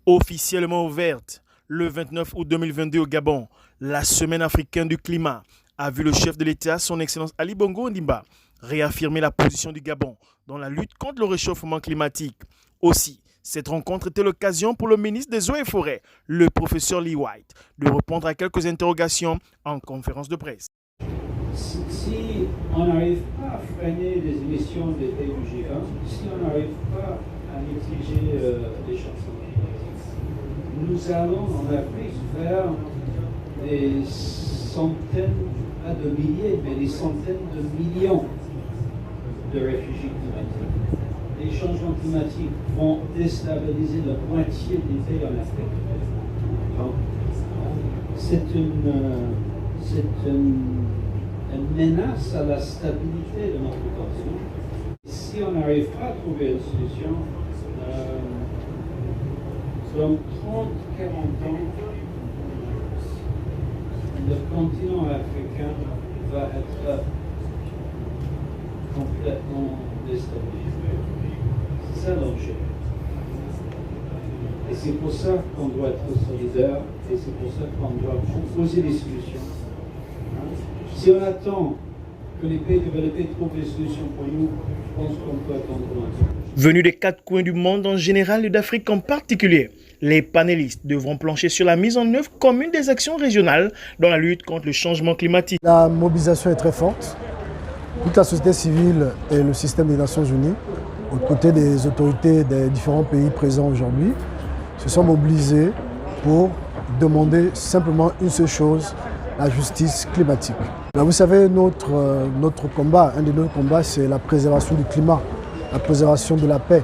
Officiellement ouverte le 29 août 2022 au Gabon, la Semaine africaine du climat a vu le chef de l'État, son Excellence Ali Bongo Ondimba, réaffirmer la position du Gabon dans la lutte contre le réchauffement climatique. Aussi, cette rencontre était l'occasion pour le ministre des Eaux et Forêts, le professeur Lee White, de répondre à quelques interrogations en conférence de presse. Si on n'arrive pas à freiner les émissions des pays du G1, si on n'arrive pas à mitiger les changements climatiques, nous allons en Afrique vers des centaines, pas de milliers, mais des centaines de millions de réfugiés climatiques. Les changements climatiques vont déstabiliser la moitié des pays en Afrique. Donc, c'est une menace à la stabilité de notre continent. Si on n'arrive pas à trouver une solution, dans 30-40 ans, le continent africain va être complètement déstabilisé. C'est ça l'enjeu. Et c'est pour ça qu'on doit être solidaire et c'est pour ça qu'on doit proposer des solutions. Si on attend que les pays développés trouvent des solutions pour nous, je pense qu'on peut attendre longtemps. Venus des quatre coins du monde en général et d'Afrique en particulier, les panélistes devront plancher sur la mise en œuvre commune des actions régionales dans la lutte contre le changement climatique. La mobilisation est très forte. Toute la société civile et le système des Nations Unies, aux côtés des autorités des différents pays présents aujourd'hui, se sont mobilisés pour demander simplement une seule chose, la justice climatique. Là, vous savez, notre combat, un de nos combats, c'est la préservation du climat, la préservation de la paix.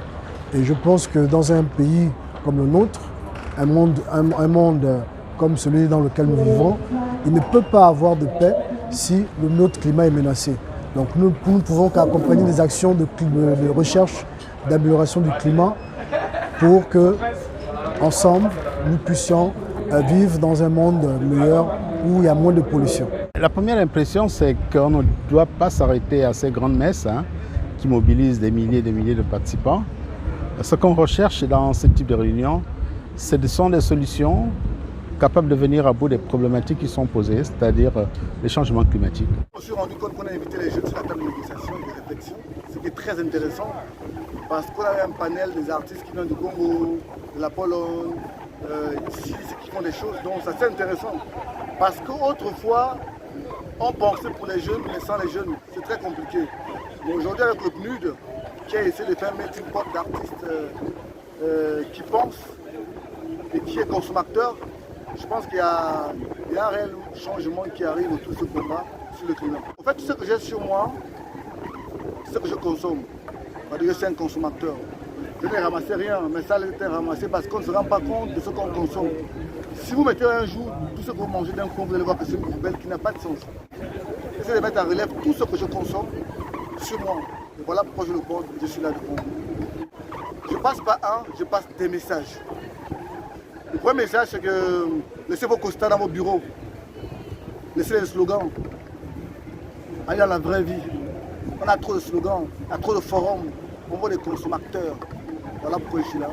Et je pense que dans un pays comme le nôtre, un monde comme celui dans lequel nous vivons, il ne peut pas avoir de paix si notre climat est menacé. Donc nous ne pouvons qu'accompagner des actions de recherche, d'amélioration du climat pour que, ensemble, nous puissions vivre dans un monde meilleur où il y a moins de pollution. La première impression, c'est qu'on ne doit pas s'arrêter à ces grandes messes qui mobilisent des milliers et des milliers de participants. Ce qu'on recherche dans ce type de réunion, ce sont des solutions capables de venir à bout des problématiques qui sont posées, c'est-à-dire les changements climatiques. Je me suis rendu compte qu'on a invité les jeunes sur la table de négociation et de réflexion. C'était très intéressant parce qu'on avait un panel des artistes qui viennent du Congo, de la Pologne, ici, qui font des choses. Donc c'est assez intéressant parce qu'autrefois, on pensait pour les jeunes, mais sans les jeunes, c'est très compliqué. Mais aujourd'hui, avec le PNUD, qui a essayé de faire mettre une porte d'artistes qui pensent et qui est consommateur, je pense qu'il y a un réel changement qui arrive autour de ce combat sur le climat. En fait, tout ce que j'ai sur moi, c'est ce que je consomme. Je suis un consommateur. Je n'ai ramassé rien, mais ça a été ramassé parce qu'on ne se rend pas compte de ce qu'on consomme. Si vous mettez un jour tout ce que vous mangez d'un coup, vous allez voir que c'est une poubelle qui n'a pas de sens. J'essaie de mettre en relève tout ce que je consomme sur moi. Et voilà pourquoi je le porte, je suis là devant. Je passe pas je passe des messages. Le premier message, c'est que laissez vos costards dans vos bureaux. Laissez les slogans. Allez dans la vraie vie. On a trop de slogans, il y a trop de forums. On voit des consommateurs. Voilà pourquoi je suis là.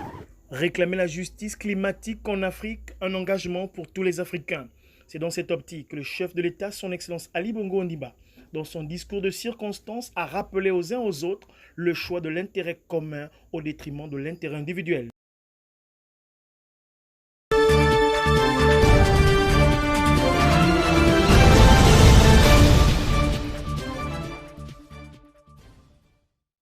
Réclamer la justice climatique en Afrique, un engagement pour tous les Africains. C'est dans cette optique que le chef de l'État, son Excellence Ali Bongo Ondimba, dans son discours de circonstance, a rappelé aux uns aux autres le choix de l'intérêt commun au détriment de l'intérêt individuel.